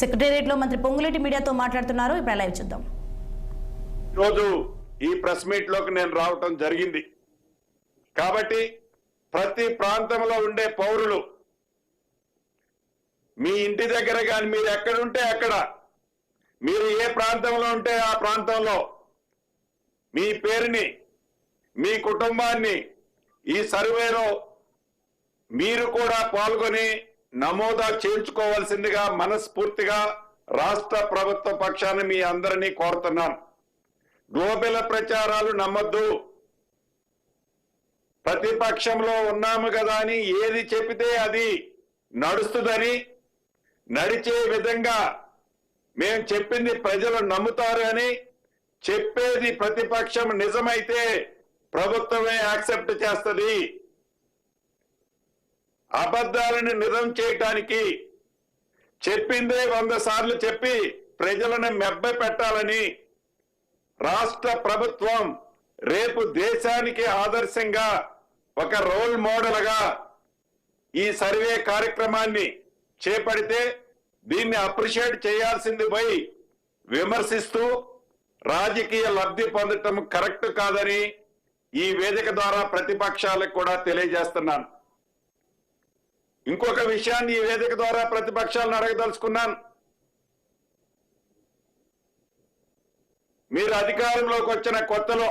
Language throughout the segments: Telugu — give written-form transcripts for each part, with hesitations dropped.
సెక్రటేరియట్ లో మంత్రి పొంగులేటి మీడియాతో మాట్లాడుతున్నారు. ఇప్పుడు లైవ్ చూద్దాం. రోజు ఈ ప్రెస్ మీట్ లోకి నేను రావటం జరిగింది కాబట్టి ప్రతి ప్రాంతంలో ఉండే పౌరులు మీ ఇంటి దగ్గర కానీ మీరు ఎక్కడుంటే అక్కడ మీరు ఏ ప్రాంతంలో ఉంటే ఆ ప్రాంతంలో మీ పేరుని మీ కుటుంబాన్ని ఈ సర్వేలో మీరు కూడా పాల్గొని నమోదా చేయించుకోవాల్సిందిగా మనస్ఫూర్తిగా రాష్ట్ర ప్రభుత్వ పక్షాన్ని మీ అందరినీ కోరుతున్నాను. గ్లోబల్ ప్రచారాలు నమ్మొద్దు. ప్రతిపక్షంలో ఉన్నాము కదా అని ఏది చెబితే అది నడుస్తుందని నడిచే విధంగా మేము చెప్పింది ప్రజలు నమ్ముతారు అని చెప్పేది ప్రతిపక్షం నిజమైతే ప్రభుత్వమే యాక్సెప్ట్ చేస్తుంది. అబద్ధాలను నిజం చేయటానికి చెప్పిందే 100 సార్లు చెప్పి ప్రజలను మెబ్బ పెట్టాలని రాష్ట్ర ప్రభుత్వం రేపు దేశానికి ఆదర్శంగా ఒక రోల్ మోడల్గా ఈ సర్వే కార్యక్రమాన్ని చేపడితే దీన్ని అప్రిషియేట్ చేయాల్సింది పోయి విమర్శిస్తూ రాజకీయ లబ్ధి పొందటం కరెక్ట్ కాదని ఈ వేదిక ద్వారా ప్రతిపక్షాలకు కూడా తెలియజేస్తున్నాను. ఇంకొక విషయాన్ని ఈ వేదిక ద్వారా ప్రతిపక్షాలను అడగదలుచుకున్నాను. మీరు అధికారంలోకి వచ్చిన కొత్తలో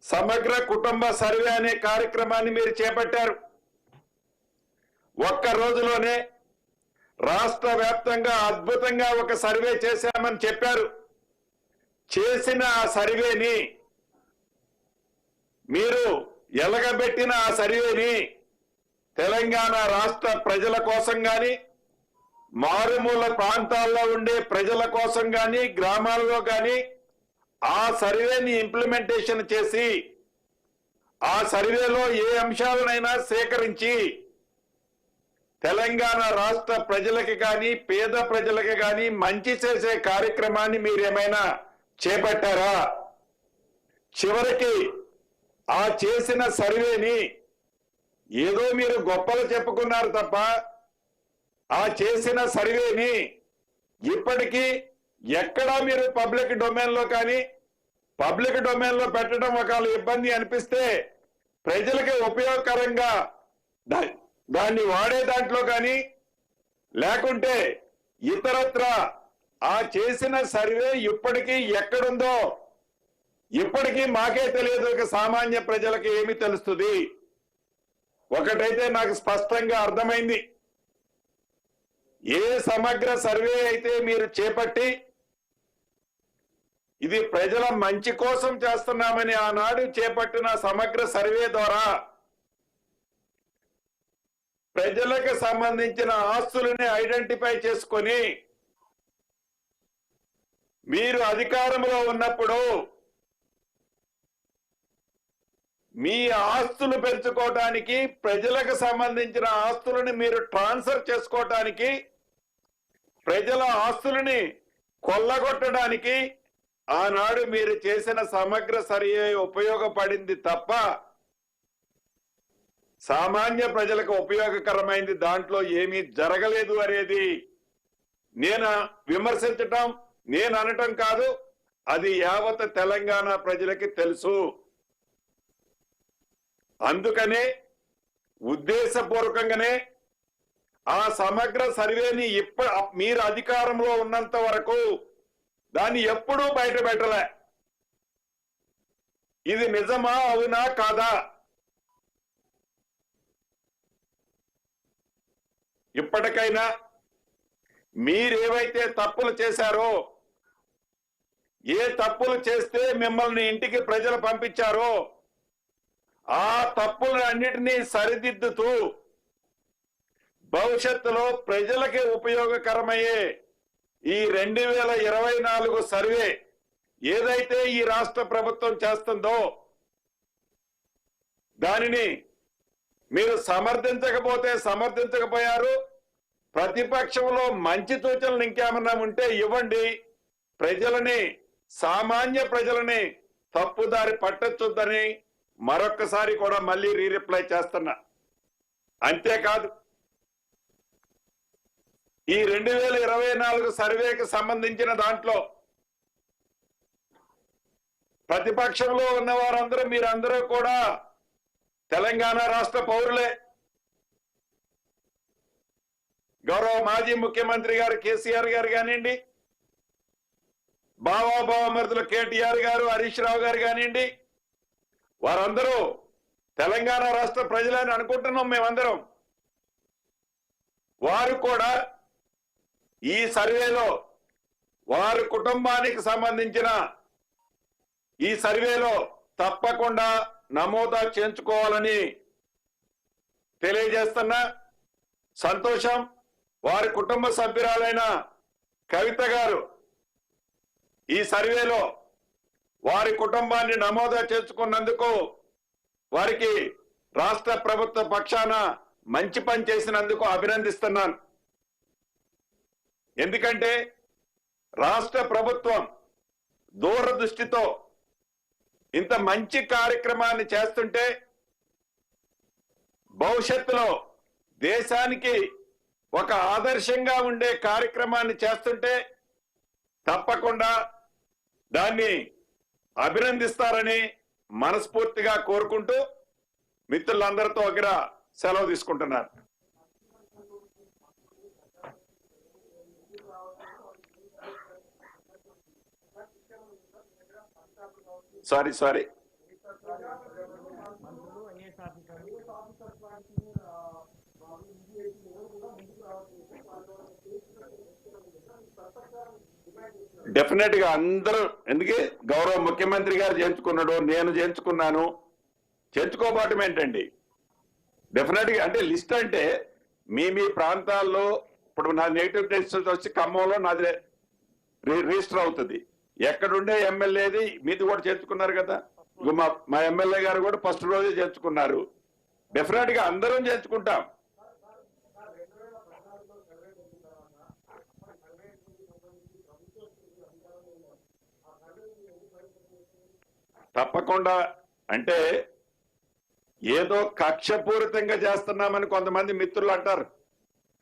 సమగ్ర కుటుంబ సర్వే అనే కార్యక్రమాన్ని మీరు చేపట్టారు. ఒక్క రోజులోనే రాష్ట్ర వ్యాప్తంగా అద్భుతంగా ఒక సర్వే చేశామని చెప్పారు. చేసిన ఆ సర్వేని మీరు ఎలగబెట్టిన ఆ సర్వేని తెలంగాణ రాష్ట్ర ప్రజల కోసం గాని మారుమూల ప్రాంతాల్లో ఉండే ప్రజల కోసం గాని గ్రామాల్లో గాని ఆ సర్వేని ఇంప్లిమెంటేషన్ చేసి ఆ సర్వేలో ఏ అంశాలనైనా సేకరించి తెలంగాణ రాష్ట్ర ప్రజలకి కానీ పేద ప్రజలకి కానీ మంచి చేసే కార్యక్రమాన్ని మీరేమైనా చేపట్టారా? చివరికి ఆ చేసిన సర్వేని ఏదో మీరు గొప్పలు చెప్పుకున్నారు తప్ప ఆ చేసిన సర్వేని ఇప్పటికీ ఎక్కడా మీరు పబ్లిక్ డొమైన్ లో కానీ పబ్లిక్ డొమైన్ లో పెట్టడం ఒకవేళ ఇబ్బంది అనిపిస్తే ప్రజలకి ఉపయోగకరంగా దాన్ని వాడే దాంట్లో కానీ లేకుంటే ఇతరత్ర ఆ చేసిన సర్వే ఇప్పటికీ ఎక్కడుందో ఇప్పటికీ మాకే తెలియదు. సామాన్య ప్రజలకు ఏమి తెలుస్తుంది? ఒకటైతే నాకు స్పష్టంగా అర్థమైంది. ఏ సమగ్ర సర్వే అయితే మీరు చేపట్టి ఇది ప్రజల మంచి కోసం చేస్తున్నామని ఆనాడు చేపట్టిన సమగ్ర సర్వే ద్వారా ప్రజలకు సంబంధించిన ఆస్తులని ఐడెంటిఫై చేసుకొని మీరు అధికారంలో ఉన్నప్పుడు మీ ఆస్తులు పెంచుకోవడానికి ప్రజలకు సంబంధించిన ఆస్తులను మీరు ట్రాన్స్ఫర్ చేసుకోవటానికి ప్రజల ఆస్తులని కొల్లగొట్టడానికి ఆనాడు మీరు చేసిన సమగ్ర సర్వే ఉపయోగపడింది తప్ప సామాన్య ప్రజలకు ఉపయోగకరమైంది దాంట్లో ఏమీ జరగలేదు అనేది నేను విమర్శించటం నేను అనటం కాదు, అది యావత్ తెలంగాణ ప్రజలకి తెలుసు. అందుకనే ఉద్దేశపూర్వకంగానే ఆ సమగ్ర సర్వేని మీరు అధికారంలో ఉన్నంత వరకు దాన్ని ఎప్పుడూ బయట పెట్టలే. ఇది నిజమా అవునా కాదా? ఇప్పటికైనా మీరేవైతే తప్పులు చేశారో, ఏ తప్పులు చేస్తే మిమ్మల్ని ఇంటికి ప్రజలు పంపించారో ఆ తప్పులన్నిటినీ సరిదిద్దుతూ భవిష్యత్తులో ప్రజలకి ఉపయోగకరమయ్యే ఈ 2024 సర్వే ఏదైతే ఈ రాష్ట్ర ప్రభుత్వం చేస్తుందో దానిని మీరు సమర్థించకపోతే సమర్థించకపోయారు. ప్రతిపక్షంలో మంచి సూచనలు ఇంకేమన్నా ఉంటే ఇవ్వండి. ప్రజలని సామాన్య ప్రజలని తప్పుదారి పట్టొద్దని మరొక్కసారి కూడా మళ్ళీ రీరిప్లై చేస్తున్నా. అంతేకాదు ఈ 2024 సర్వేకి సంబంధించిన దాంట్లో ప్రతిపక్షంలో ఉన్న వారందరూ మీరందరూ కూడా తెలంగాణ రాష్ట్ర పౌరులే. గౌరవ మాజీ ముఖ్యమంత్రి గారు కేసీఆర్ గారు కానివ్వండి, బావామరుదులు కేటీఆర్ గారు, హరీష్ రావు గారు కానివ్వండి, వారందరూ తెలంగాణ రాష్ట్ర ప్రజలని అనుకుంటున్నాం మేమందరం. వారు కూడా ఈ సర్వేలో వారి కుటుంబానికి సంబంధించిన ఈ సర్వేలో తప్పకుండా నమోదా చేయించుకోవాలని తెలియజేస్తున్నా. సంతోషం. వారి కుటుంబ సభ్యురాలైన కవిత గారు ఈ సర్వేలో వారి కుటుంబాన్ని నమోదా చేసుకున్నందుకు వారికి రాష్ట్ర ప్రభుత్వ పక్షాన మంచి పని చేసినందుకు అభినందిస్తున్నాను. ఎందుకంటే రాష్ట్ర ప్రభుత్వం దూరదృష్టితో ఇంత మంచి కార్యక్రమాన్ని చేస్తుంటే భవిష్యత్తులో దేశానికి ఒక ఆదర్శంగా ఉండే కార్యక్రమాన్ని చేస్తుంటే తప్పకుండా దాన్ని అభినందిస్తారని మనస్ఫూర్తిగా కోరుకుంటూ మిత్రులందరితో దగ్గర సెలవు తీసుకుంటున్నారు. సారీ డెఫినెట్ గా అందరూ, ఎందుకే గౌరవ ముఖ్యమంత్రి గారు చేయించుకున్నాడు, నేను చేయించుకున్నాను, చేయించుకోబోవటం ఏంటండి? డెఫినెట్ గా అంటే లిస్ట్ అంటే మీ ప్రాంతాల్లో ఇప్పుడు నా నేటివ్ ప్లేస్ వచ్చి ఖమ్మంలో నాది రిజిస్టర్ అవుతుంది. ఎక్కడుండే ఎమ్మెల్యేది మీది కూడా చేర్చుకున్నారు కదా. మా ఎమ్మెల్యే గారు కూడా ఫస్ట్ రోజే చేర్చుకున్నారు. డెఫినెట్ గా అందరం చేర్చుకుంటాం. తప్పకుండా. అంటే ఏదో కక్షపూరితంగా చేస్తున్నామని కొంతమంది మిత్రులు అంటారు.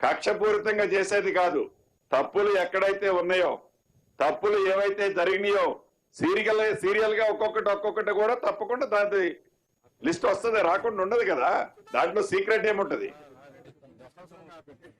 కక్షపూరితంగా చేసేది కాదు. తప్పులు ఎక్కడైతే ఉన్నాయో, తప్పులు ఏవైతే జరిగినాయో సీరియల్ గా ఒక్కొక్కటి కూడా తప్పకుండా దాని లిస్ట్ వస్తుంది, రాకుండా ఉండదు కదా. దాంట్లో సీక్రెట్ ఏముంటది?